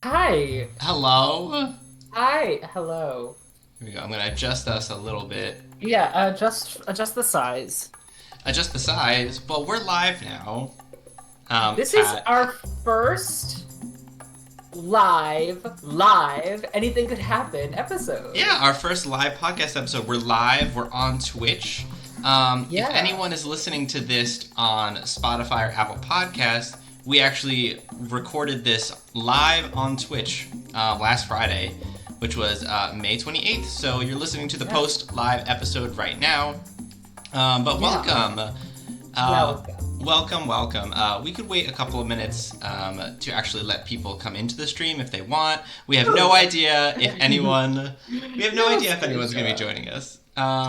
Hi. Hello? Hi. Hello. Here we go. I'm going to adjust us a little bit. Yeah, just adjust the size. Adjust the size. Well, we're live now. This is Pat. our first live, anything could happen episode. Yeah, our first live podcast episode. We're live. We're on Twitch. If Yeah. anyone is listening to this on Spotify or Apple Podcasts, we actually recorded this live on Twitch last Friday, which was May 28th. So you're listening to the Yeah. post live episode right now. But Yeah. welcome. Uh, Welcome. welcome. We could wait a couple of minutes to actually let people come into the stream if they want. We have no idea if anyone. We have no No, idea if anyone's going to be Sasha. joining us.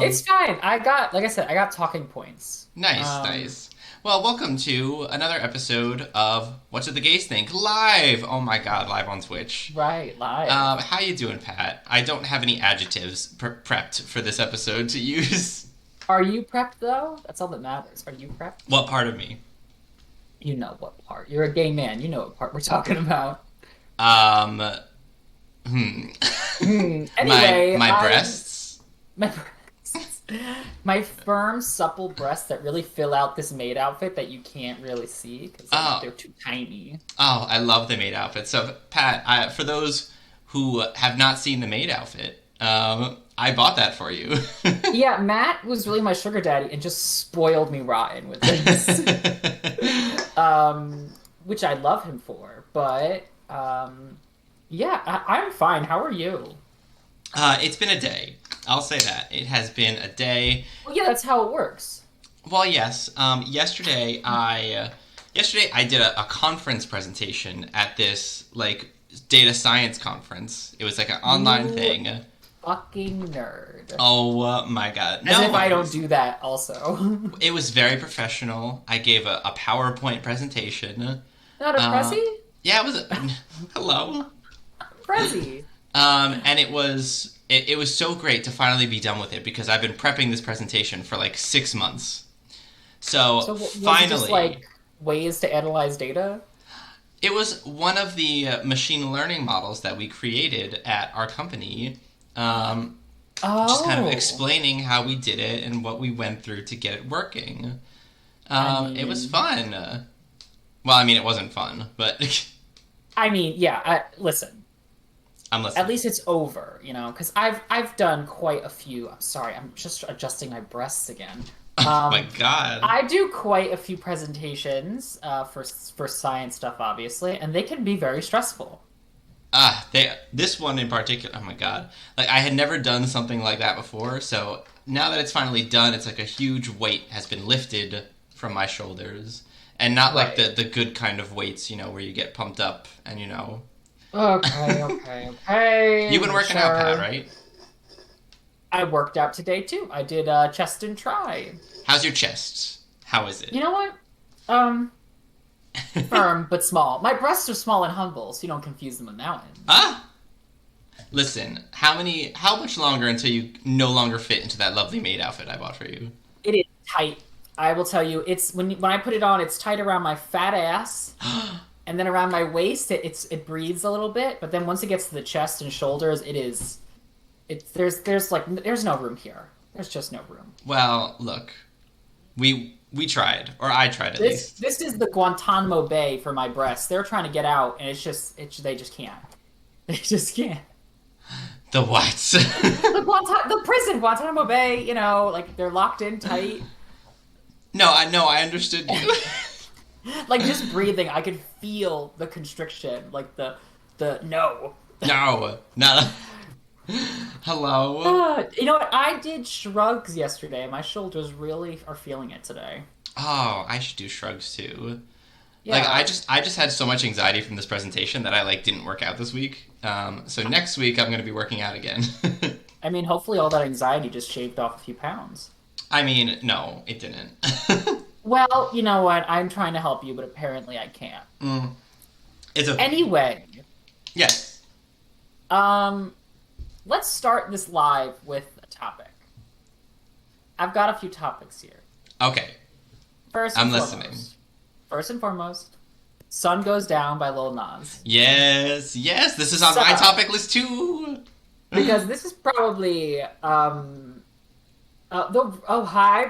It's fine. Like I said, I got talking points. Nice, nice. Well, welcome to another episode of What Do the Gays Think live. Oh my God, live on Twitch. Right, live. How you doing, Pat? I don't have any adjectives prepped for this episode to use. Are you prepped though? That's all that matters. Are you prepped? What part of me? You know what part. You're a gay man. You know what part we're talking about. Um, hmm. my Anyway, my breasts. my breasts, my firm, supple breasts that really fill out this maid outfit that you can't really see because Oh, they're too tiny. oh, I love the maid outfit. So, Pat, for those who have not seen the maid outfit, I bought that for you. Yeah, Matt was really my sugar daddy and just spoiled me rotten with this, which I love him for. But yeah, I'm fine. How are you? It's been a day. I'll say that it has been a day. Well, yeah, that's how it works. Well, yes. Yesterday I did a conference presentation at this like data science conference. It was like an online You thing. fucking nerd. Oh my God! As No if I don't worries. do that also. It was very professional. I gave a PowerPoint presentation. Not a Uh, Prezi? yeah, it was. Hello. Prezi. And it was so great to finally be done with it because I've been prepping this presentation for like 6 months. So So was it just finally, like ways to analyze data? it was one of the machine learning models that we created at our company. Um, just kind of Oh, explaining how we did it and what we went through to get it working. I It was mean, fun. Well, I mean, it wasn't fun, but yeah. Listen, I'm at listening. least it's over, because I've done quite a few. I'm sorry, I'm just adjusting my breasts again. Oh my Um, God. I do quite a few presentations for science stuff, obviously, and they can be very stressful. This one in particular. Oh my God! Like I had never done something like that before, so now that it's finally done, it's like a huge weight has been lifted from my shoulders, and not like Right. the good kind of weights, where you get pumped up and Okay, okay, okay. You've been Make working out, Pat, sure. right? I worked out today too. I did chest and try. How's your chest? How is it? You know what? Um, Firm but small. My breasts are small and humble, so you don't confuse them with mountains. Ah, listen. How much longer until you no longer fit into that lovely maid outfit I bought for you? It is tight. I will tell you, it's when I put it on, it's tight around my fat ass, and then around my waist, it breathes a little bit. But then once it gets to the chest and shoulders, it's there's no room here. There's just no room. Well, look, we tried, or I tried at least. This is the Guantanamo Bay for my breasts. They're trying to get out, and they just can't. They just can't. The what? The prison, Guantanamo Bay, like they're locked in tight. No, I understood you. Like just breathing, I could feel the constriction, like the no. No, not. Hello. You know what? I did shrugs yesterday. My shoulders really are feeling it today. Oh, I should do shrugs too. Like Yeah. I just had so much anxiety from this presentation that I like didn't work out this week. So next week I'm gonna be working out again. I mean, hopefully all that anxiety just shaved off a few pounds. I mean, no, it didn't. Well, you know what? I'm trying to help you, but apparently I can't. Mm, it's okay. Anyway, Yes. um, let's start this live with a topic. I've got a few topics here. Okay. First and I'm listening. foremost, first and foremost, Sun Goes Down by Lil Nas. Yes, yes, this is on So, my topic list too. because this is probably hi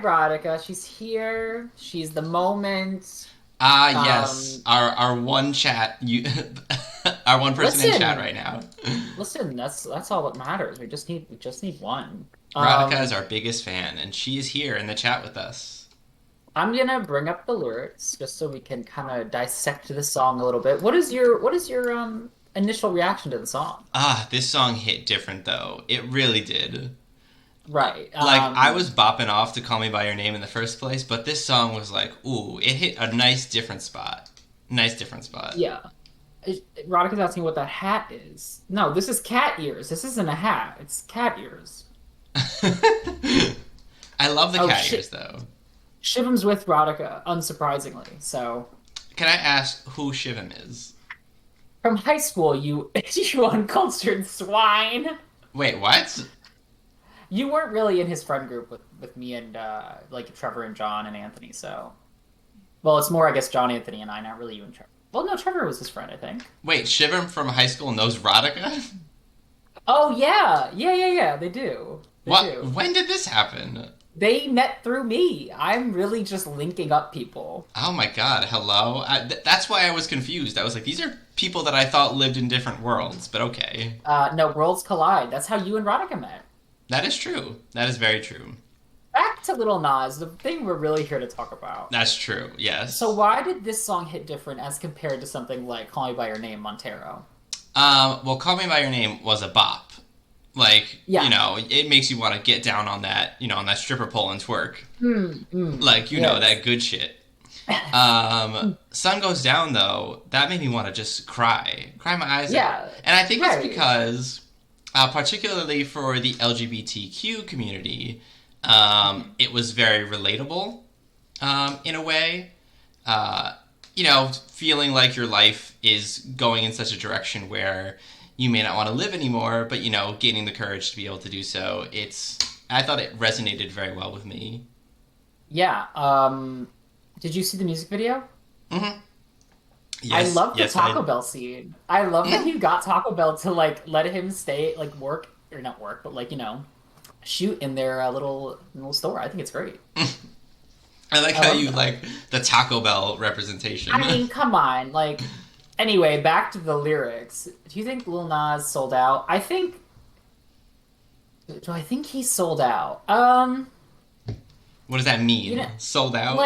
Veronica, she's here. She's the moment. Ah, yes, Um, our one chat, you, our one person in chat listen, right now. listen. That's all that matters. We just need one. Radhika is Um, our biggest fan, and she is here in the chat with us. I'm gonna bring up the lyrics just so we can kind of dissect the song a little bit. What is your initial reaction to the song? Ah, this song hit different though. It really did. Right. Like I was bopping off to "Call Me by Your Name" in the first place, but this song was like, ooh, it hit a nice different spot. Nice different spot. Yeah. Ronica's asking what that hat is. No, this is cat ears. This isn't a hat. It's cat ears. I love the Oh cat ears shit. though. Shivam's with Rodica, unsurprisingly. So Can I ask who Shivam is? from high school, you you uncultured swine. Wait, what? You weren't really in his friend group with me and like Trevor and John and Anthony. So well, it's more I guess John, Anthony, and I. Not really you and Trevor. Well, no, Trevor was his friend, I think. Wait, Shivam from high school knows Radhika? Oh yeah. They do. They What? do. When did this happen? They met through me. I'm really just linking up people. Oh my god, hello? That's why I was confused. I was like, these are people that I thought lived in different worlds, but okay. No, worlds collide. That's how you and Rodica met. That is true. That is very true. Back to Lil Nas, the thing we're really here to talk about. That's true, yes. So why did this song hit different as compared to something like Call Me By Your Name, Montero? Well, Call Me By Your Name was a bop. Like, Yeah. it makes you want to get down on that, on that stripper pole and twerk. Like, yes. that good shit. Sun Goes Down, though, that made me want to just cry my eyes out. And I think it's because, particularly for the LGBTQ community, it was very relatable, in a way. Feeling like your life is going in such a direction where you may not want to live anymore, but, gaining the courage to be able to do so. I thought it resonated very well with me. Yeah. Did you see the music video? Mm-hmm. Yes, I love the yes, Taco Bell scene. I love that he got Taco Bell to like let him stay, like work or not work, but like shoot in their little store. I think it's great. I like how you like the Taco Bell representation. I mean, come on. Like, anyway, back to the lyrics. Do you think Lil Nas sold out? Do I think he sold out? What does that mean? Sold out?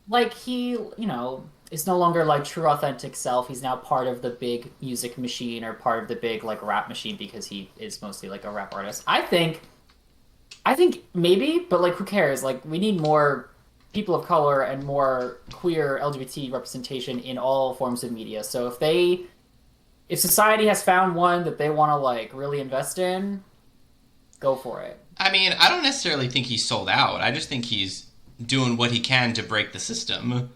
Like he, is no longer like true authentic self. He's now part of the big music machine or part of the big like rap machine because he is mostly like a rap artist. I think maybe, but like who cares? Like we need more people of color and more queer LGBT representation in all forms of media. So if society has found one that they want to like really invest in, go for it. I mean, I don't necessarily think he's sold out. I just think he's doing what he can to break the system.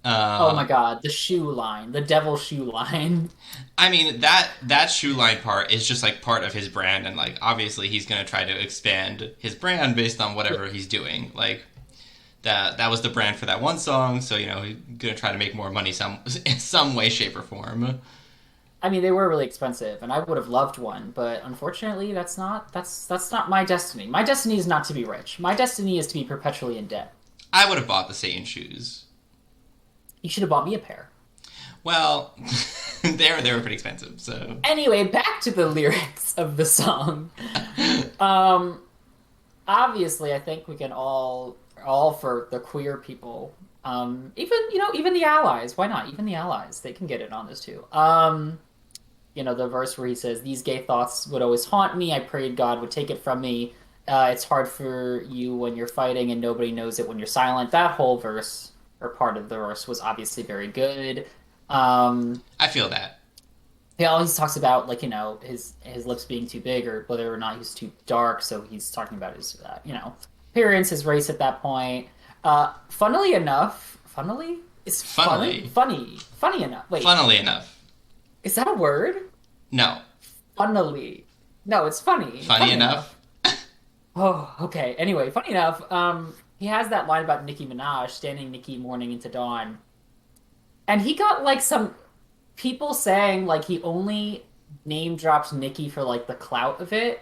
Oh my god, the shoe line, the devil shoe line. I mean, that shoe line part is just like part of his brand, and like obviously he's gonna try to expand his brand based on whatever he's doing. Like that was the brand for that one song, so he's gonna try to make more money in some way, shape, or form. I mean, they were really expensive, and I would have loved one, but unfortunately, that's not my destiny. My destiny is not to be rich. My destiny is to be perpetually in debt. I would have bought the Satan shoes. You should have bought me a pair. Well, they were pretty expensive, so... Anyway, back to the lyrics of the song. Obviously, I think we can all for the queer people, even the allies. Why not? Even the allies, they can get it on this too. The verse where he says, "These gay thoughts would always haunt me. I prayed God would take it from me. It's hard for you when you're fighting, and nobody knows it when you're silent." That whole verse, or part of the verse, was obviously very good. I feel that. He always talks about his lips being too big or whether or not he's too dark. So he's talking about his appearance, his race at that point. Funnily enough, funny enough. Wait, funnily enough. Is that a word? No. Funnily. No, it's funny. Funny enough. Oh, okay. Anyway, funny enough, he has that line about Nicki Minaj, standing Nicki morning into dawn. And he got like some people saying like he only name drops Nicki for like the clout of it,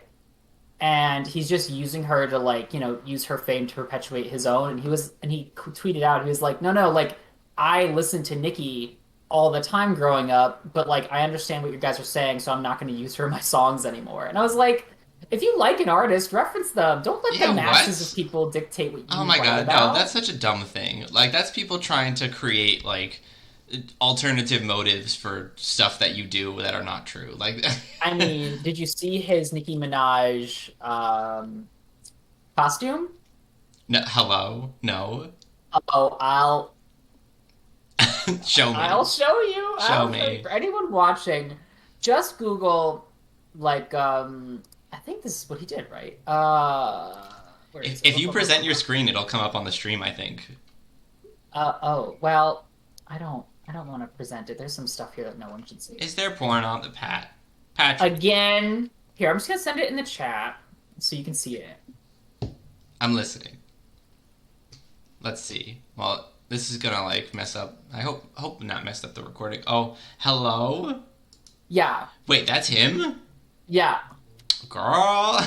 and he's just using her to like use her fame to perpetuate his own. And he tweeted out, he was like, no, no, like I listened to Nicki all the time growing up, but like I understand what you guys are saying, so I'm not going to use her in my songs anymore. And I was like, if you like an artist, reference them. Don't let the Yeah, masses of what? people dictate what Oh you my write god, no, that's about. such a dumb thing. Like, that's people trying to create, like, alternative motives for stuff that you do that are not true. Like, I mean, did you see his Nicki Minaj costume? no, hello? No? Oh, Show I'll me. show you. Show I'll show you. me. For anyone watching, just Google like I think this is what he did, right? Where is it? If you present your screen, it'll come up on the stream, I think. Oh, well, I don't want to present it. There's some stuff here that no one should see. Is there porn on the Patrick? Again, here, I'm just gonna send it in the chat so you can see it. I'm listening. Let's see. Well, this is gonna, like, mess up. I hope not mess up the recording. Oh, hello? Yeah. Wait, that's him? Yeah. Girl.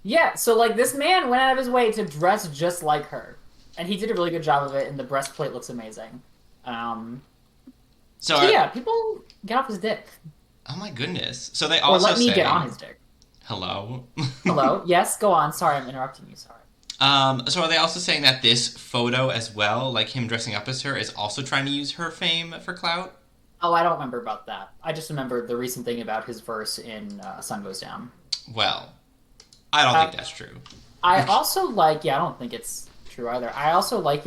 Yeah, so like this man went out of his way to dress just like her. And he did a really good job of it, and the breastplate looks amazing. Um, So, so yeah, people get off his dick. oh my goodness. So they Or also let me say, get on his dick. hello? Hello? Yes, go on. Sorry, I'm interrupting you. Sorry. So are they also saying that this photo as well, like him dressing up as her, is also trying to use her fame for clout? Oh, I don't remember about that. I just remember the recent thing about his verse in Sun Goes Down. Well, I don't think that's true. I also like, yeah, I don't think it's true either. I also like,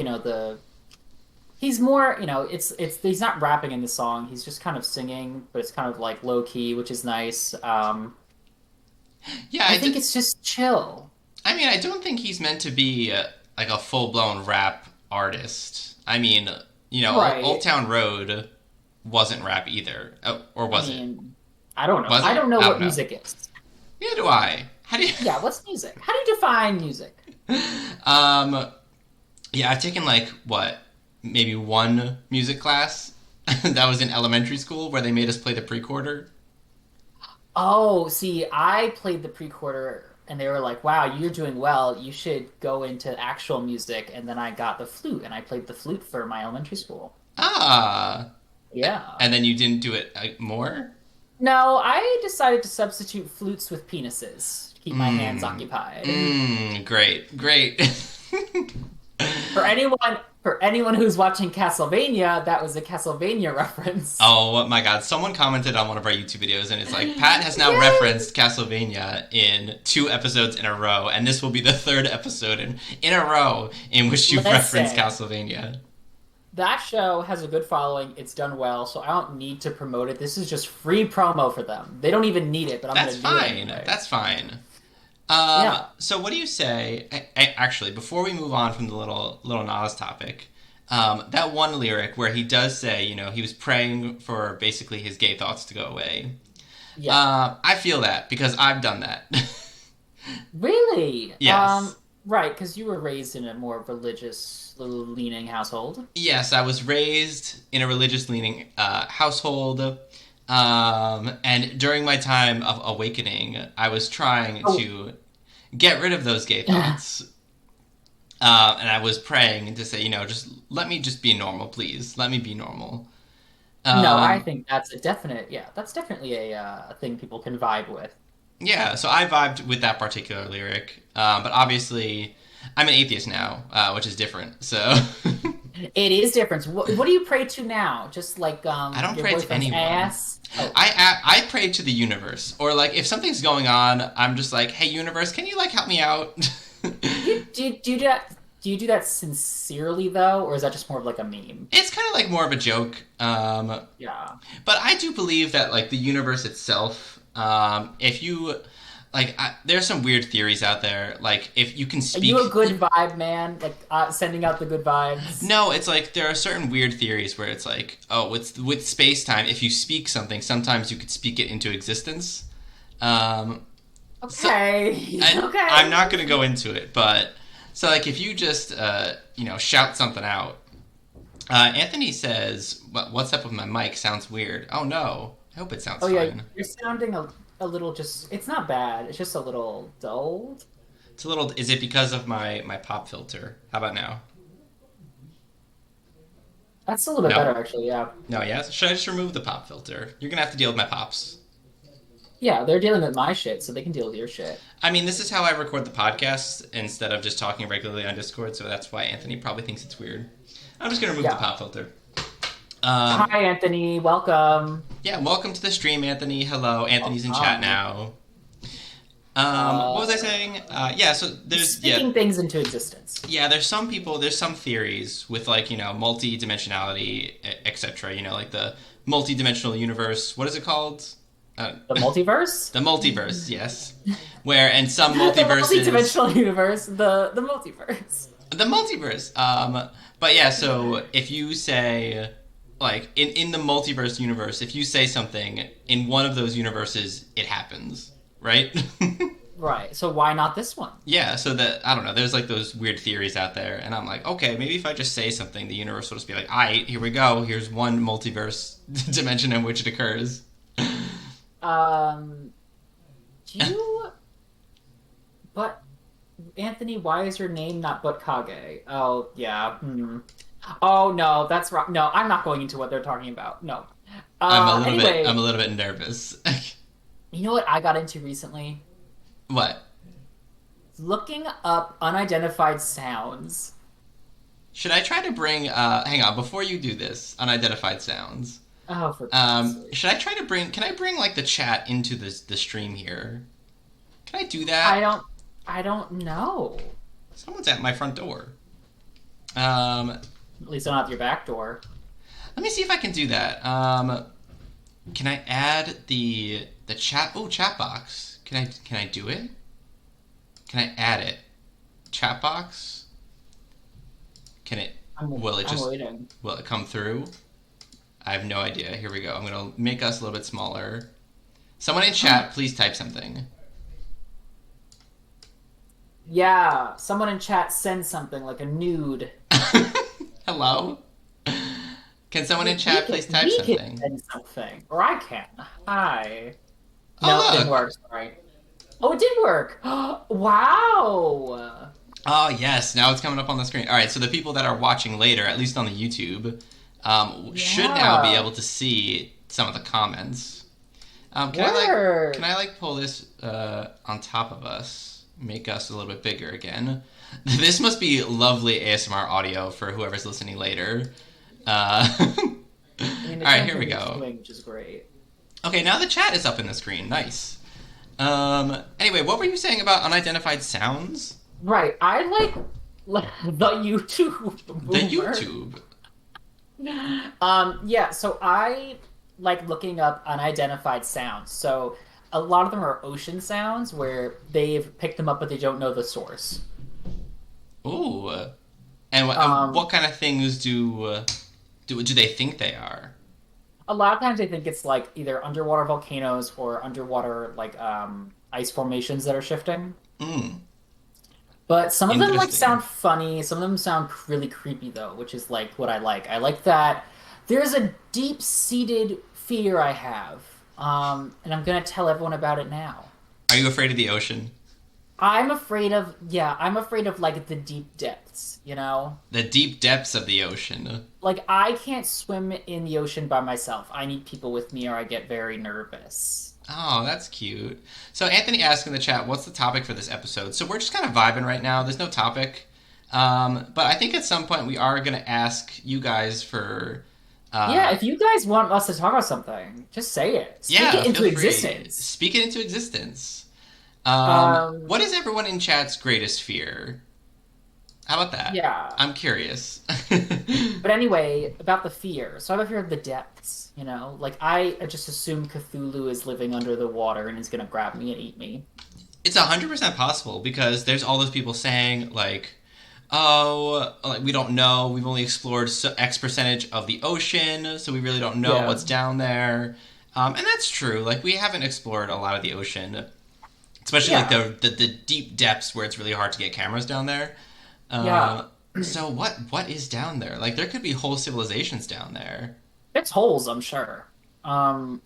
he's more, he's not rapping in the song. He's just kind of singing, but it's kind of like low key, which is nice. Yeah, I think it's just chill. I mean, I don't think he's meant to be like a full-blown rap artist. I mean, Right. Old Town Road wasn't rap either. Oh, or was it? I don't know. Was I it? don't know I what don't know. music is. Neither do I. How do you... Yeah, what's music? How do you define music? Um, yeah, I've taken like what, maybe one music class that was in elementary school where they made us play the pre-quarter. Oh, see, I played the pre-quarter and they were like, wow, you're doing well. You should go into actual music. And then I got the flute and I played the flute for my elementary school. Ah, Yeah. and then you didn't do it more? No, I decided to substitute flutes with penises to keep my hands occupied. Great, great. For anyone who's watching Castlevania, that was a Castlevania reference. Oh my god, someone commented on one of our YouTube videos and it's like, Pat has now Yay! referenced Castlevania in 2 episodes in a row, and this will be the 3rd episode in a row in which you've referenced Listen. Castlevania. That show has a good following. It's done well, so I don't need to promote it. This is just free promo for them. They don't even need it, but I'm going That's to do it fine. anyway. That's fine. Yeah. So what do you say? Actually, before we move on from the little Nas topic, that one lyric where he does say, he was praying for basically his gay thoughts to go away. Yeah. I feel that because I've done that. Really? Yes. Right, because you were raised in a more religious leaning household. Yes, I was raised in a religious leaning household. And during my time of awakening, I was trying to get rid of those gay thoughts. And I was praying to say, just let me just be normal, please. Let me be normal. No, I think that's that's definitely a thing people can vibe with. Yeah, so I vibed with that particular lyric. But obviously, I'm an atheist now, which is different. So It is different. What do you pray to now? Just like I don't your pray to boyfriend's anyone. ass? Oh. I pray to the universe, or like if something's going on, I'm just like, hey universe, can you like help me out? Do you do that sincerely though, or is that just more of like a meme? It's kind of like more of a joke. Yeah. But I do believe that like the universe itself, if you like, there's some weird theories out there. Like if you can speak, Are you a good vibe man? Like sending out the good vibes? no, it's like there are certain weird theories where it's like, oh, with space time, if you speak something, sometimes you could speak it into existence. Okay. Okay. I'm not going to go into it, but so like if you just shout something out, Anthony says, "What's up with my mic? Sounds weird." Oh no, I hope it sounds Oh yeah, fine. you're sounding a little just. It's not bad. It's just a little dulled. It's a little. Is it because of my pop filter? How about now? That's a little bit No, better actually. Yeah. no, yes. Should I just remove the pop filter? You're gonna have to deal with my pops. Yeah, they're dealing with my shit, so they can deal with your shit. I mean, this is how I record the podcast instead of just talking regularly on Discord, so that's why Anthony probably thinks it's weird. I'm just gonna remove the Yeah. pop filter. Hi, Anthony. Welcome. Yeah, welcome to the stream, Anthony. Hello, Anthony's in chat Welcome. now. What was I saying? Yeah, so there's Speaking things into existence. there's some people, there's some theories with like multi-dimensionality, etc. Like the multi-dimensional universe. What is it called? The multiverse? The multiverse, yes. Where and some The multiverses, multi-dimensional universe. The multiverse. the multiverse. But yeah, so if you say like in the multiverse universe, if you say something in one of those universes, it happens, right? Right. So why not this one? Yeah, so that I don't know. There's like those weird theories out there, and I'm like, okay, maybe if I just say something, the universe will just be like, "Aight, here we go. Here's one multiverse dimension in which it occurs." Do you? But Anthony, why is your name not Butkage? Oh yeah. Oh no, that's right. No, I'm not going into what they're talking about. No. Anyway, I'm a little bit nervous. you know what I got into recently? What? Looking up unidentified sounds. Should I try to bring? Hang on, before you do this, unidentified sounds. Oh, for God's sake. Should I try to bring? Can I bring like the chat into the stream here? Can I do that? I don't know. Someone's at my front door. At least not your back door. Let me see if I can do that. Can I add the chat? Oh, chat box. Can I do it? Can I add it? Chat box. Can it? Will it just? Waiting. Will it come through? I have no idea. Here we go. I'm gonna make us a little bit smaller. Someone in chat, please type something. Yeah, someone in chat send something like a nude. Hello? Can someone in chat please type something? Can send something. Or I can. Hi. Oh, No, it look. didn't work. Sorry. Oh, it did work. Wow. Oh, yes. Now it's coming up on the screen. All right, so the people that are watching later, at least on the YouTube, should now be able to see some of the comments. Can I pull this on top of us? Make us a little bit bigger again. This must be lovely ASMR audio for whoever's listening later. All right, here we go. Which is great. Okay, now the chat is up in the screen. Nice. Anyway, what were you saying about unidentified sounds? Right, I like the YouTube. Boomer. The YouTube. Yeah, so I like looking up unidentified sounds. So a lot of them are ocean sounds where they've picked them up but they don't know the source. Ooh. And what kind of things do they think they are? A lot of times I think it's like either underwater volcanoes or underwater like ice formations that are shifting. But some of them like sound funny. Some of them sound really creepy though, which is like what I like. I like that there's a deep-seated fear I have, and I'm gonna tell everyone about it now. Are you afraid of the ocean? I'm afraid of like the deep depths, you know? The deep depths of the ocean. Like I can't swim in the ocean by myself. I need people with me or I get very nervous. Oh, that's cute. So Anthony asked in the chat, what's the topic for this episode? So we're just kind of vibing right now. There's no topic. But I think at some point we are going to ask you guys for... yeah, if you guys want us to talk about something, just say it. Speak it into existence. Speak it into existence. What is everyone in chat's greatest fear? How about that? Yeah. I'm curious. But anyway, about the fear. So I have a fear of the depths, you know? Like, I just assume Cthulhu is living under the water and is going to grab me and eat me. It's 100% possible because there's all those people saying, like, oh, like, we don't know. We've only explored X percentage of the ocean, so we really don't know what's down there. And that's true. Like, we haven't explored a lot of the ocean, especially like the deep depths where it's really hard to get cameras down there. So what is down there? Like there could be whole civilizations down there. It's holes, I'm sure. Um,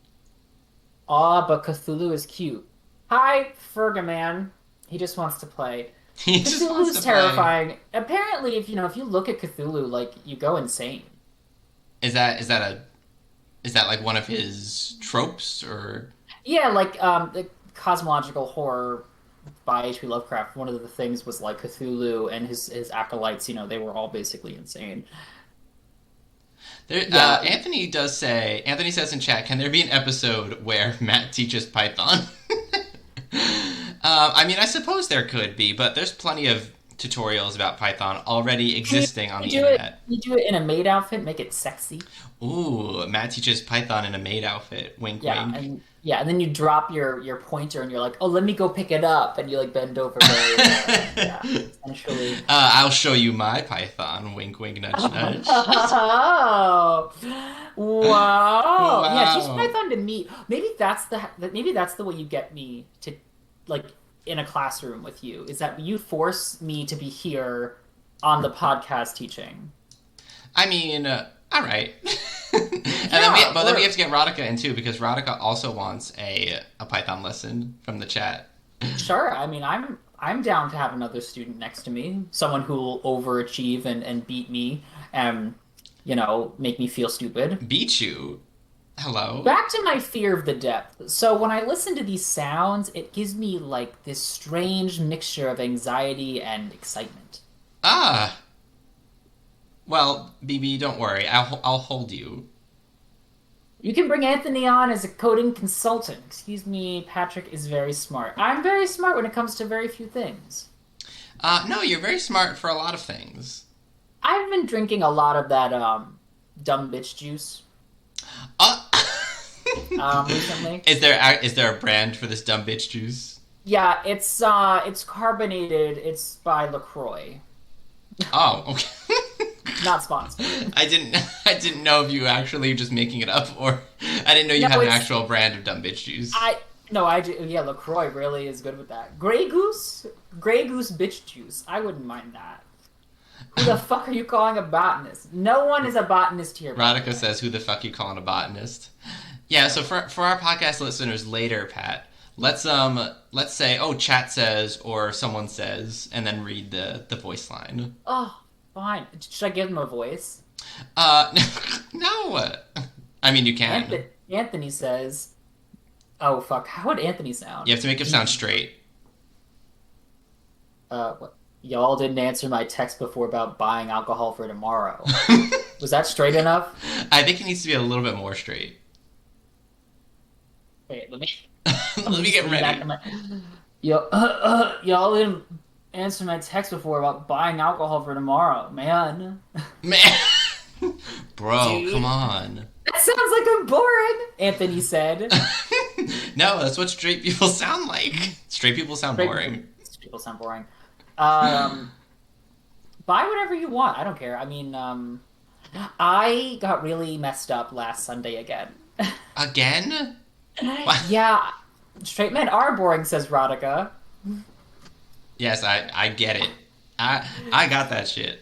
but Cthulhu is cute. Hi, Fergaman. He just wants to play. He just wants Cthulhu's to play. terrifying. Apparently, if you look at Cthulhu, like you go insane. Is that like one of his tropes or Yeah, like the cosmological horror by H.P. Lovecraft. One of the things was like Cthulhu and his acolytes. They were all basically insane. there? Yeah, Anthony says in chat, can there be an episode where Matt teaches Python? I mean, I suppose there could be, but there's plenty of tutorials about Python already you, existing on you the do it. internet. You do it in a maid outfit, make it sexy. Ooh, Matt teaches Python in a maid outfit. Wink, wink. And then you drop your pointer and you're like, oh, let me go pick it up, and you like bend over very yeah, essentially. I'll show you my Python. Wink, wink, nudge, nudge. Oh, wow. Yeah, teach Wow. Python to me. Maybe that's the way you get me to like in a classroom with you, is that you force me to be here on the podcast teaching. I mean, all right. But then we Or have to get Radhika in too because Radhika also wants a Python lesson from the chat. sure. I mean, I'm down to have another student next to me, someone who will overachieve and beat me and make me feel stupid. Beat you. Hello. Back to my fear of the depth. So when I listen to these sounds, it gives me like this strange mixture of anxiety and excitement. Ah. Well, BB, don't worry. I'll hold you. You can bring Anthony on as a coding consultant. Excuse me, Patrick is very smart. I'm very smart when it comes to very few things. No, you're very smart for a lot of things. I've been drinking a lot of that dumb bitch juice Uh, recently. is there a brand for this dumb bitch juice? Yeah, it's carbonated. It's by LaCroix. Oh, okay. Not sponsored. I didn't know if you were actually just making it up or I didn't know you No, had an it's actual brand of dumb bitch juice. I no, yeah, LaCroix really is good with that. Grey Goose bitch juice. I wouldn't mind that. Who the fuck are you calling a botanist? No one is a botanist here. By the Radhika way. says, "Who the fuck you calling a botanist?" Yeah. So for our podcast listeners later, Pat, let's say, oh, chat says or someone says, and then read the voice line. Oh, fine. Should I give him a voice? Uh, no. I mean, you can. Anthony says, "Oh fuck, how would Anthony sound?" You have to make him sound straight. What? Y'all didn't answer my text before about buying alcohol for tomorrow. Was that straight enough? I think it needs to be a little bit more straight. Wait, let me. Let me get ready. Y'all didn't answer my text before about buying alcohol for tomorrow, man. Man. Bro, Dude. come on. That sounds like I'm boring, Anthony said. No, that's what straight people sound like. Straight people sound boring. People sound boring. Buy whatever you want. I don't care. I mean, I got really messed up last Sunday again. Again? Yeah, straight men are boring, says Radhika. Yes, I get it. I got that shit.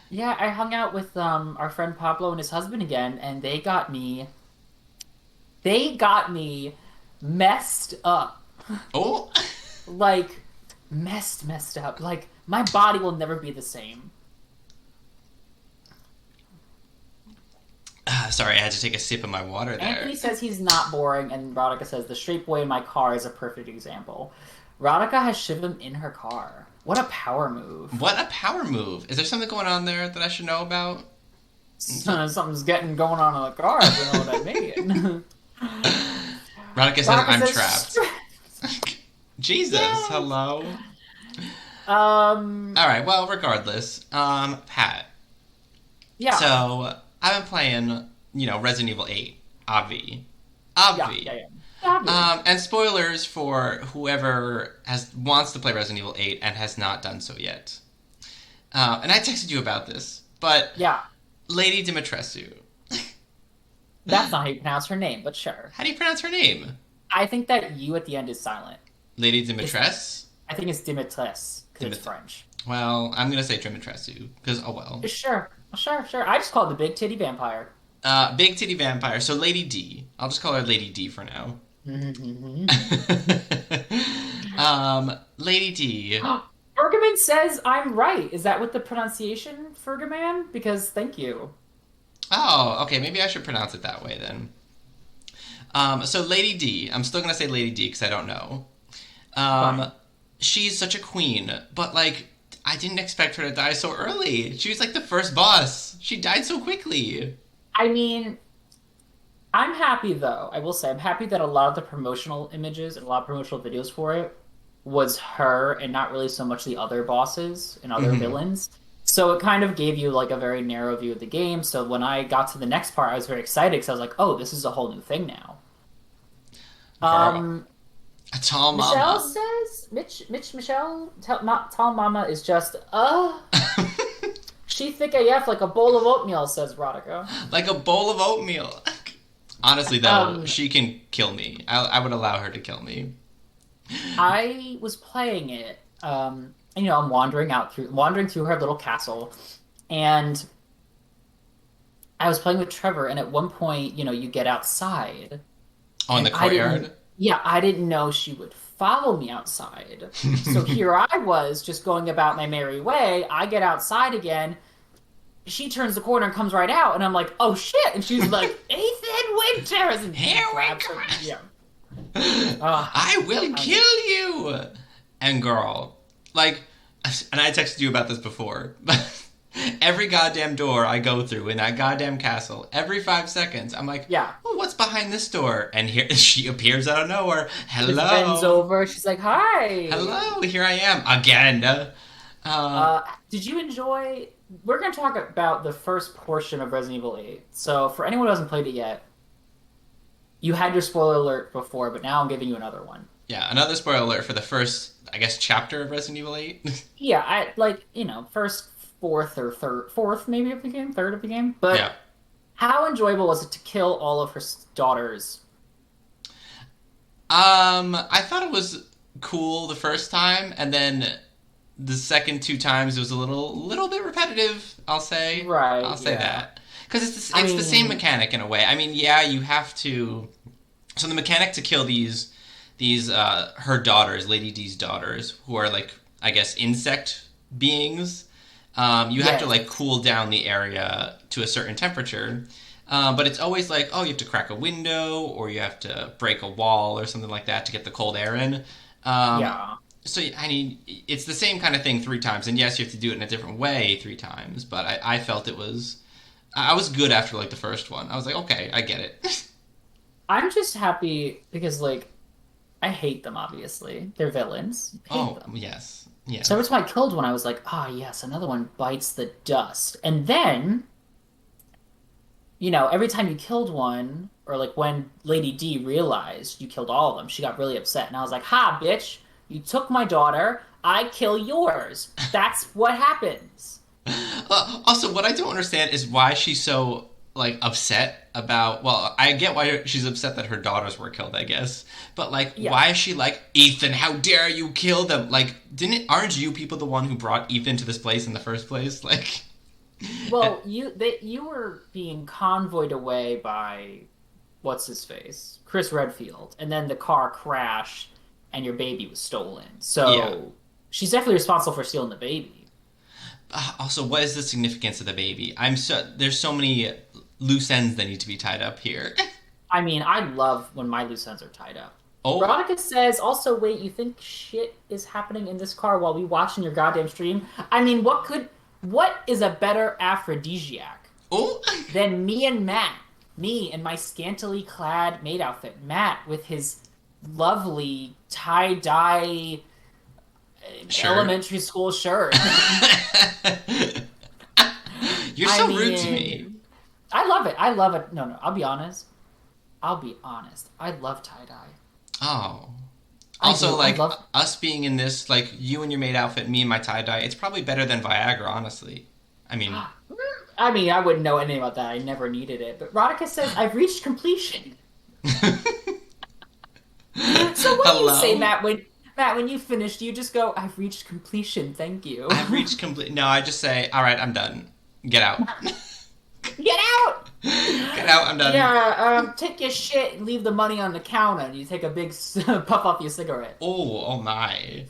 Yeah, I hung out with our friend Pablo and his husband again, and they got me messed up. Oh. Like messed up. Like my body will never be the same. Sorry, I had to take a sip of my water there. Anthony says he's not boring, and Radhika says the straight boy in my car is a perfect example. Radhika has Shivam in her car. What a power move. What a power move. Is there something going on there that I should know about? Something's going on in the car, if you know what I mean. Radhika says Radhika I'm says trapped. Jesus, Yes. hello. Um, All right, well, regardless, Pat. yeah. So, I've been playing, Resident Evil 8, obvi. Obvi. Yeah. Obvious. And spoilers for whoever wants to play Resident Evil 8 and has not done so yet. And I texted you about this, but Yeah. Lady Dimitrescu. That's not how you pronounce her name, but sure. How do you pronounce her name? I think that U at the end is silent. Lady Dimitrescu? I think it's Dimitres, because it's Dimit- French. Well, I'm gonna say Trimitresu because oh well. Sure, sure, sure. I just call it the big titty vampire. Big titty vampire. So Lady D. I'll just call her Lady D for now. Lady D. Fergaman says I'm right. Is that with the pronunciation, Fergaman? Because thank you. Oh, okay. Maybe I should pronounce it that way then. So Lady D. I'm still gonna say Lady D because I don't know. Fine. She's such a queen, but like I didn't expect her to die so early. She was like the first boss. She died so quickly. I mean, I'm happy though. I will say I'm happy that a lot of the promotional images and a lot of promotional videos for it was her and not really so much the other bosses and other Hmm. villains. So it kind of gave you like a very narrow view of the game. So when I got to the next part, I was very excited because I was like, "Oh, this is a whole new thing now." Girl, Um, a tall Michelle mama. says, Michelle, not tall mama is just, she thick AF like a bowl of oatmeal, says Rodica. Like a bowl of oatmeal. Honestly, though, Um, she can kill me. I would allow her to kill me. I was playing it, and, I'm wandering through her little castle, and I was playing with Trevor, and at one point, you get outside, Oh, in and the courtyard? I didn't know she would follow me outside. So here I was, just going about my merry way. I get outside again. She turns the corner and comes right out, and I'm like, "Oh shit!" And she's like, "Ethan Winters," and she Here we grabs go. her. Yeah. Uh, I will I kill you! And girl, like, and I texted you about this before, but every goddamn door I go through in that goddamn castle, every 5 seconds, I'm like, yeah. oh, what's behind this door? And here she appears out of nowhere. Just bends Hello. over. She's like, "Hi." Hello, here I am again. Did you enjoy? We're going to talk about the first portion of Resident Evil 8. So, for anyone who hasn't played it yet, you had your spoiler alert before, but now I'm giving you another one. Yeah, another spoiler alert for the first, I guess, chapter of Resident Evil 8. Yeah, first, fourth maybe of the game, third of the game. But Yeah. how enjoyable was it to kill all of her daughters? I thought it was cool the first time, and then the second two times it was a little bit repetitive. I'll say, Right, I'll say yeah. that because I it's the same mean, mechanic in a way. I mean, yeah, you have to. So the mechanic to kill these her daughters, Lady D's daughters, who are like I guess insect beings. You have to yes. like cool down the area to a certain temperature. But it's always like, oh, you have to crack a window or you have to break a wall or something like that to get the cold air in. Um, Yeah. so, I mean, it's the same kind of thing 3 times. And yes, you have to do it in a different way 3 times. But I felt it was. I was good after like the first one. I was like, okay, I get it. I'm just happy because, like, I hate them, obviously. They're villains. Hate Oh, them. yes. Yeah. So every time I killed one, I was like, ah, yes, another one bites the dust. And then, every time you killed one, or like when Lady D realized you killed all of them, she got really upset. And I was like, ha, bitch, you took my daughter, I kill yours. That's what happens. Also, what I don't understand is why she's so like upset about. Well, I get why she's upset that her daughters were killed, I guess. But like, Yeah. why is she like Ethan? How dare you kill them? Like, aren't you people the one who brought Ethan to this place in the first place? Like, Well, you were being convoyed away by what's his face, Chris Redfield, and then the car crashed, and your baby was stolen. yeah. So she's definitely responsible for stealing the baby. Also, what is the significance of the baby? There's so many loose ends that need to be tied up here. I mean, I love when my loose ends are tied up. Oh, Veronica says, also, wait, you think shit is happening in this car while we watching your goddamn stream? I mean, what is a better aphrodisiac oh. than me and Matt? Me in my scantily clad maid outfit. Matt with his lovely tie-dye Sure. elementary school shirt. You're so rude to me. I love it. I love it. No, I'll be honest. I love tie-dye. Oh. I Also, do. I like, love. us being in this, like, you and your maid outfit, me and my tie-dye, it's probably better than Viagra, honestly. I mean, I mean, I wouldn't know anything about that. I never needed it. But Rodika says, I've reached completion. So what do you say, hello? Matt, Matt, when you finished, you just go, "I've reached completion. Thank you." I've reached complete. No, I just say, all right, I'm done. Get out. Get out. Get out. I'm done. Yeah. Take your shit and leave the money on the counter. And you take a big puff off your cigarette. Oh my.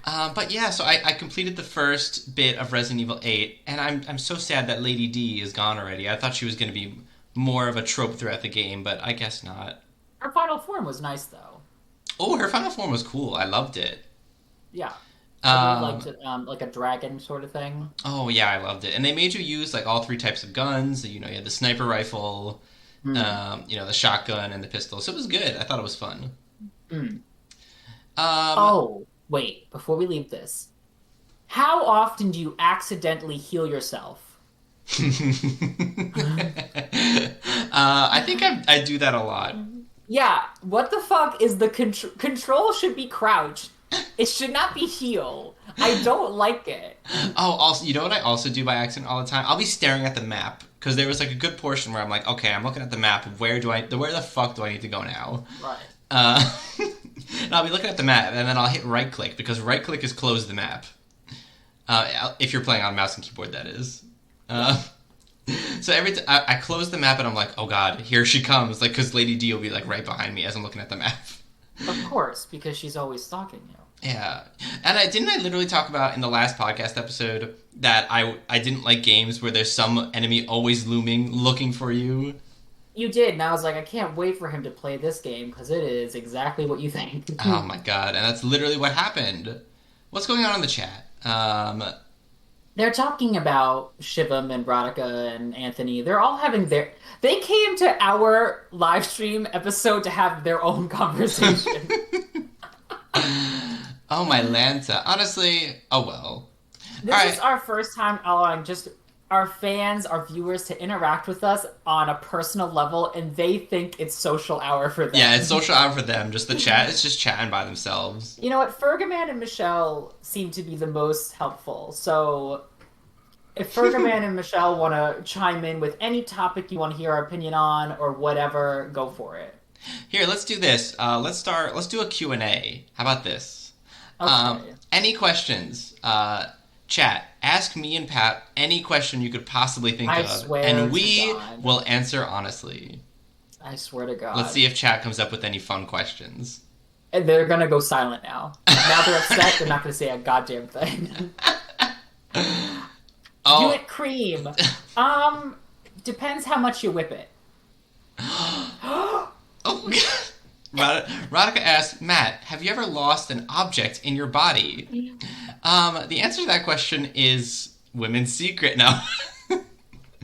But yeah, so I completed the first bit of Resident Evil 8, and I'm so sad that Lady D is gone already. I thought she was going to be more of a trope throughout the game, but I guess not. Her final form was nice, though. Oh, her final form was cool. I loved it. Yeah. I really liked it, like a dragon sort of thing. Oh yeah, I loved it. And they made you use like all 3 types of guns. You know, you had the sniper rifle, the shotgun, and the pistol. So it was good. I thought it was fun. Oh, wait. Before we leave this, how often do you accidentally heal yourself? I think I do that a lot. Yeah. What the fuck is the control should be crouch. It should not be heal. I don't like it. Oh, also, you know what I also do by accident all the time? I'll be staring at the map because there was like a good portion where I'm like, okay, I'm looking at the map. Where the fuck do I need to go now? Right. And I'll be looking at the map, and then I'll hit right click because right click is close the map. If you're playing on mouse and keyboard, that is. So every time I close the map, and I'm like, oh god, here she comes, like because Lady D will be like right behind me as I'm looking at the map. Of course, because she's always stalking you. Yeah. And didn't I literally talk about in the last podcast episode that I didn't like games where there's some enemy always looming, looking for you? You did, and I was like, I can't wait for him to play this game, because it is exactly what you think. Oh my god, and that's literally what happened. What's going on in the chat? They're talking about Shivam and Radhika and Anthony. They're all having their... They came to our live stream episode to have their own conversation. Oh, my Lanta. Honestly, oh well. This is our first time allowing just our fans, our viewers, to interact with us on a personal level, and they think it's social hour for them. Yeah, it's social hour for them. Just the chat is just chatting by themselves. You know what? Fergaman and Michelle seem to be the most helpful, so... If Fergaman and Michelle want to chime in with any topic you want to hear our opinion on or whatever, go for it. Here, let's do this. Let's do a Q&A. How about this? Okay. Any questions? Chat, ask me and Pat any question you could possibly think of, swear and we to God. will answer honestly. I swear to God. Let's see if chat comes up with any fun questions. And they're going to go silent now. Now they're upset, they're not going to say a goddamn thing. Oh. Do it cream. Depends how much you whip it. Oh, Radhika asks, Matt, have you ever lost an object in your body? The answer to that question is women's secret. No.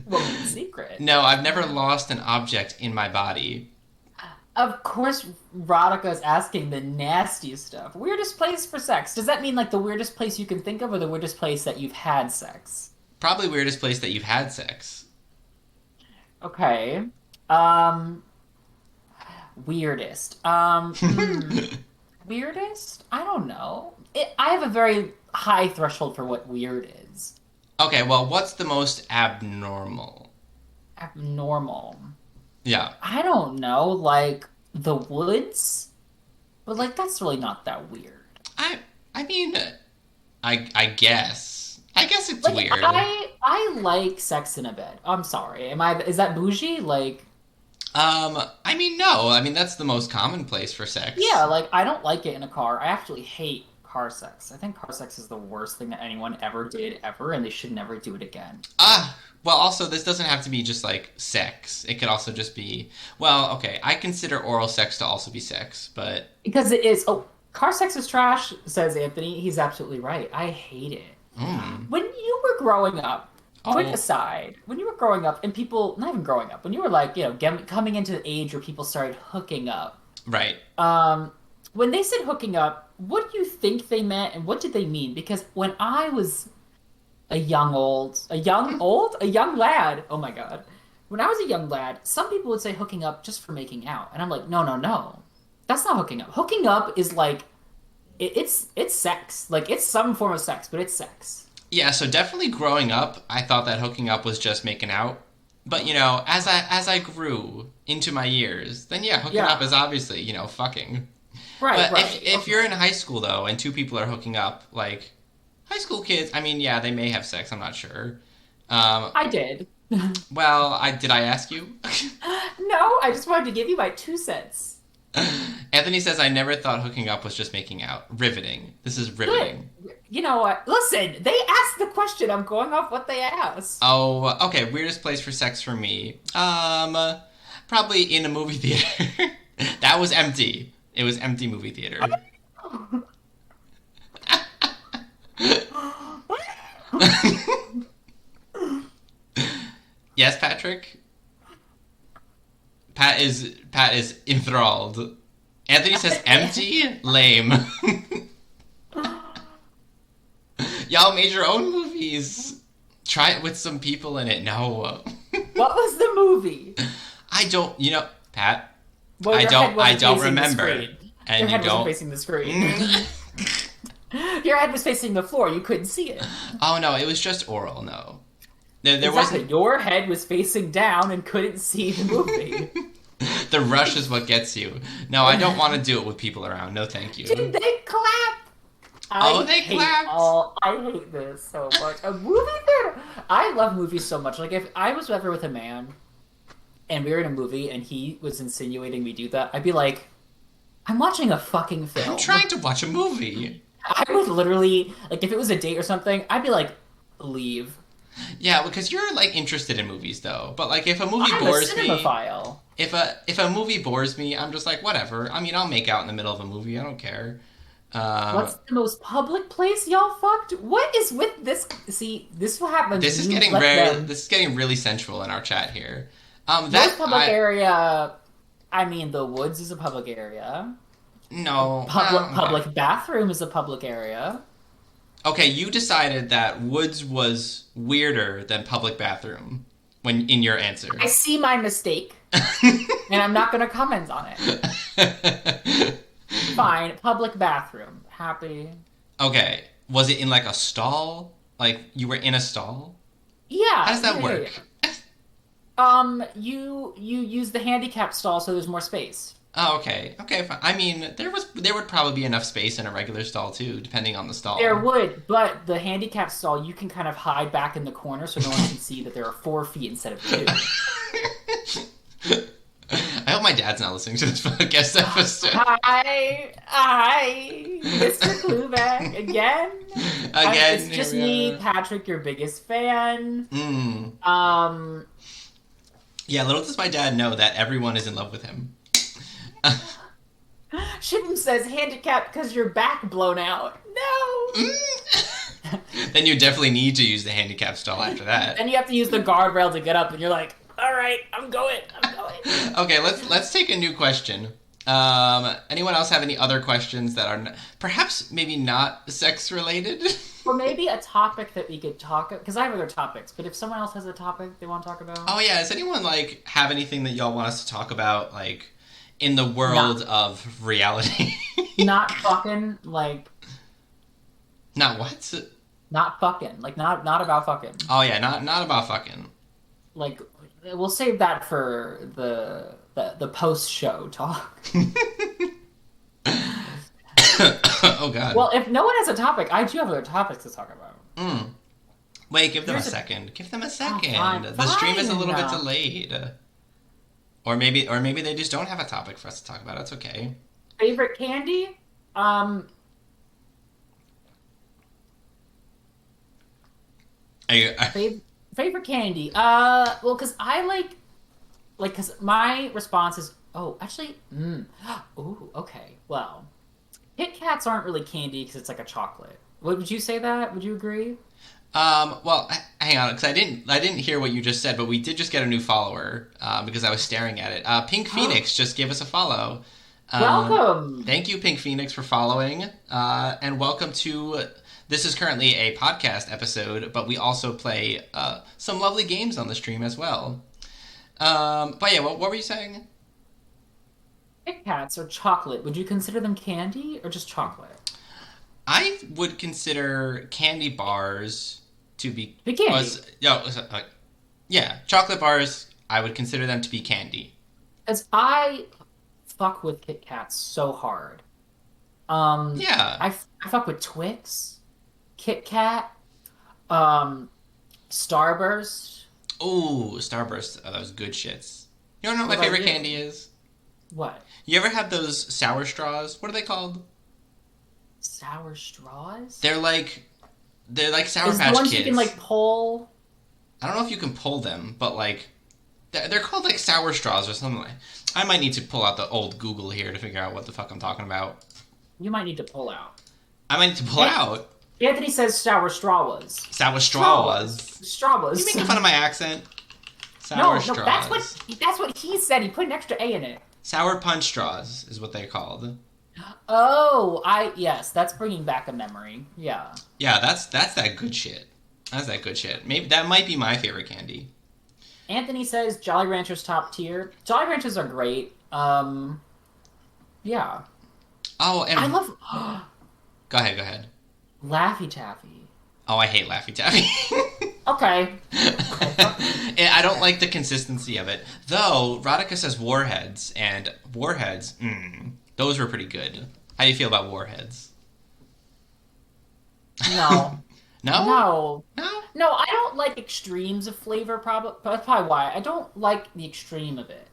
Women's secret? No, I've never lost an object in my body. Of course, Radhika's asking the nastiest stuff. Weirdest place for sex. Does that mean like the weirdest place you can think of, or the weirdest place that you've had sex? Probably weirdest place that you've had sex. Okay. Weirdest. Weirdest? I don't know. I have a very high threshold for what weird is. Okay, well, what's the most abnormal? Abnormal. Yeah. I don't know, like the woods? But like that's really not that weird. I mean, I guess. I guess it's like, weird. I like sex in a bed. I'm sorry. Is that bougie? Like I mean, no. I mean, that's the most common place for sex. Yeah, like I don't like it in a car. I actually hate car sex. I think car sex is the worst thing that anyone ever did ever, and they should never do it again. Well, also, this doesn't have to be just, like, sex. It could also just be... Well, okay, I consider oral sex to also be sex, but... Because it is... Oh, car sex is trash, says Anthony. He's absolutely right. I hate it. When you were growing up, quick aside, when you were growing up, and people... Not even growing up. When you were, like, coming into the age where people started hooking up. Right. When they said hooking up, what do you think they meant, and what did they mean? Because when I was... A young lad. Oh my god. When I was a young lad, some people would say hooking up just for making out. And I'm like, no. That's not hooking up. Hooking up is like, it's sex. Like, it's some form of sex, but it's sex. Yeah, so definitely growing up, I thought that hooking up was just making out. But, as I grew into my years, then hooking up is obviously, fucking. Right, But right. if Okay. you're in high school though, and two people are hooking up, like high school kids, I mean, yeah, they may have sex. I'm not sure. Um, I did. well, I did I ask you? No, I just wanted to give you my 2 cents. Anthony says I never thought hooking up was just making out. Riveting. This is Good. riveting. You know what? Listen, they asked the question. I'm going off what they asked. Oh, okay. Weirdest place for sex for me. Probably in a movie theater. That was empty. It was empty movie theater. Yes, Patrick. Pat is enthralled. Anthony says empty, lame. Y'all made your own movies. Try it with some people in it. No. What was the movie? I don't. Pat. Well, your head I wasn't don't facing the remember. screen. And Your you head wasn't don't. facing the screen. Your head was facing the floor. You couldn't see it. Oh no, it was just oral. No, there Exactly. wasn't. Your head was facing down and couldn't see the movie. The rush is what gets you. No, I don't want to do it with people around. No, thank you. Did they clap? They clapped. I hate this so much. A movie theater. I love movies so much. Like if I was ever with a man, and we were in a movie, and he was insinuating we do that, I'd be like, I'm watching a fucking film. I'm trying to watch a movie. I would literally like if it was a date or something, I'd be like, leave. Yeah, because you're like interested in movies though. But like if a movie I'm bores a me, cinemaphile. if a movie bores me, I'm just like whatever. I mean, I'll make out in the middle of a movie. I don't care. What's the most public place y'all fucked? What is with this? See, this is what happens. This is You getting let very. them- This is getting really sensual in our chat here. Most public area. I mean, the woods is a public area. No. Public bathroom is a public area. Okay, you decided that woods was weirder than public bathroom when in your answer. I see my mistake, and I'm not going to comment on it. Fine, public bathroom. Happy. Okay, was it in like a stall? Like you were in a stall? Yeah. How does that yeah, work? yeah. You use the handicap stall so there's more space. Oh, okay. Okay, fine. I mean, there would probably be enough space in a regular stall too, depending on the stall. There would, but the handicap stall, you can kind of hide back in the corner so no one can see that there are 4 feet instead of 2. I hope my dad's not listening to this podcast episode. Hi, Mr. Klubeck, again. Again, It's just here we me, are. Patrick, your biggest fan. Yeah, little does my dad know that everyone is in love with him. Shim says handicap because your back blown out. No. Then you definitely need to use the handicap stall after that. Then you have to use the guardrail to get up, and you're like, all right, I'm going. Okay, let's take a new question. Anyone else have any other questions that are perhaps maybe not sex related? Or maybe a topic that we could talk about, because I have other topics, but if someone else has a topic they want to talk about. Oh yeah, does anyone like have anything that y'all want us to talk about, like in the world of reality? Not fucking, like... Not what? Not fucking. Like, not about fucking. Oh yeah, not about fucking. Like, we'll save that for the post-show talk. Oh god. Well, if no one has a topic, I do have other topics to talk about. Wait, give them Here's a second. Give them a Oh, second. fine, The stream is a little bit fine. delayed. Or maybe they just don't have a topic for us to talk about. It's okay. Favorite candy? Favorite candy? Well, because I like, because my response is, oh, actually, ooh, okay, well, Kit Kats aren't really candy because it's like a chocolate. Would you say that? Would you agree? Well, hang on, because I didn't hear what you just said, but we did just get a new follower because I was staring at it. Pink Phoenix just gave us a follow. Welcome. Thank you, Pink Phoenix, for following, and welcome to. This is currently a podcast episode, but we also play some lovely games on the stream as well. But yeah, what were you saying? Kit Kats are chocolate. Would you consider them candy or just chocolate? I would consider candy bars to be candy. Yeah, chocolate bars. I would consider them to be candy. As I fuck with Kit Kats so hard. Yeah. I fuck with Twix, Kit Kat, um, Starburst. Ooh, Starburst. Oh, those good shits. You wanna know what What my about favorite you? candy is? What? You ever have those sour straws? What are they called? Sour straws? They're like Sour Is the Patch ones you can Kids. like pull? I don't know if you can pull them, but like they're called like sour straws or something. I might need to pull out the old Google here to figure out what the fuck I'm talking about. You might need to pull out. I might need to pull out Anthony says sour straws. sour straws. You Straws. making fun of my accent? No, Sour no, straws. that's what he said. He put an extra A in it. Sour punch straws is what they're called. Oh, yes, that's bringing back a memory. Yeah. Yeah, that's that good shit. That's that good shit. Maybe that might be my favorite candy. Anthony says Jolly Ranchers top tier. Jolly Ranchers are great. Yeah. Oh, and I love go ahead. Laffy Taffy. Oh, I hate Laffy Taffy. Okay. And I don't like the consistency of it. Though, Radhika says Warheads, and Warheads, those were pretty good. How do you feel about Warheads? No. No? No. No? No, I don't like extremes of flavor, probably. That's probably why. I don't like the extreme of it.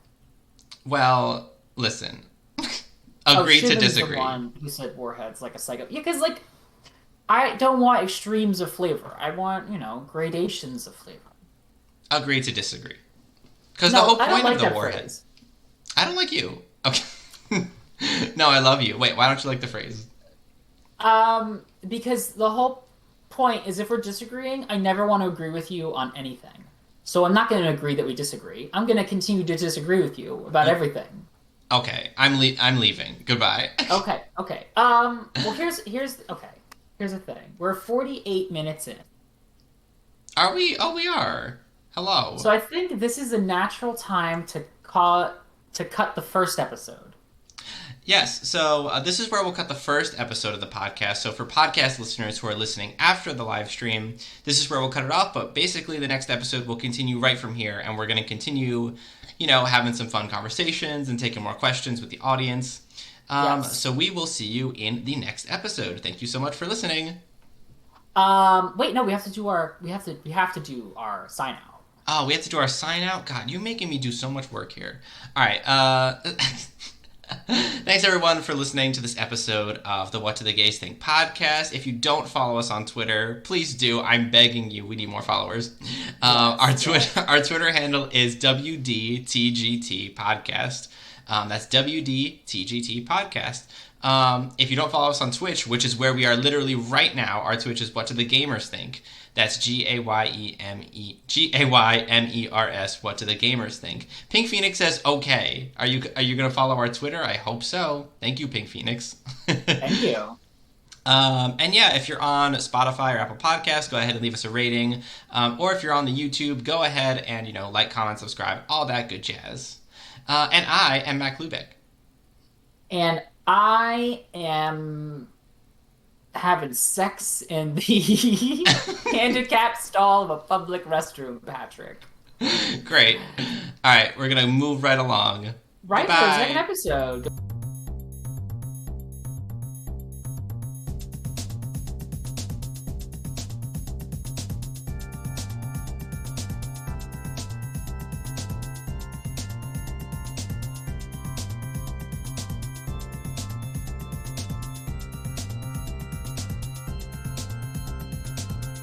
Well, listen. Agree to Shivan's disagree. The one who said Warheads like a psycho. Yeah, because, like, I don't want extremes of flavor. I want, gradations of flavor. Agree to disagree. Because No, the whole I don't point like of the that Warheads. phrase. I don't like you. Okay. No, I love you. Wait, why don't you like the phrase? Because the whole point is if we're disagreeing, I never want to agree with you on anything. So I'm not going to agree that we disagree. I'm going to continue to disagree with you about everything. Okay, I'm leaving. Goodbye. Okay. Well, here's the thing. We're 48 minutes in. Are we? Oh, we are. Hello. So I think this is a natural time to cut the first episode. Yes, so this is where we'll cut the first episode of the podcast. So for podcast listeners who are listening after the live stream, this is where we'll cut it off. But basically, the next episode will continue right from here, and we're going to continue, having some fun conversations and taking more questions with the audience. Yes. So we will see you in the next episode. Thank you so much for listening. Wait, no, we have to do our sign out. Oh, we have to do our sign out? God, you're making me do so much work here. All right, thanks everyone for listening to this episode of the What Do the Gays Think podcast. If you don't follow us on Twitter, please do. I'm begging you. We need more followers. Our Twitter handle is WDTGT podcast. That's WDTGT podcast. If you don't follow us on Twitch, which is where we are literally right now, our Twitch is What Do the Gamers Think. That's GAYMERS. What do the gamers think? Pink Phoenix says, okay. Are you going to follow our Twitter? I hope so. Thank you, Pink Phoenix. Thank you. And yeah, if you're on Spotify or Apple Podcasts, go ahead and leave us a rating. Or if you're on the YouTube, go ahead and, like, comment, subscribe, all that good jazz. And I am Mac Lubeck. And I am having sex in the handicapped stall of a public restroom, Patrick. Great. All right, we're going to move right along. Right, Goodbye. for the second episode.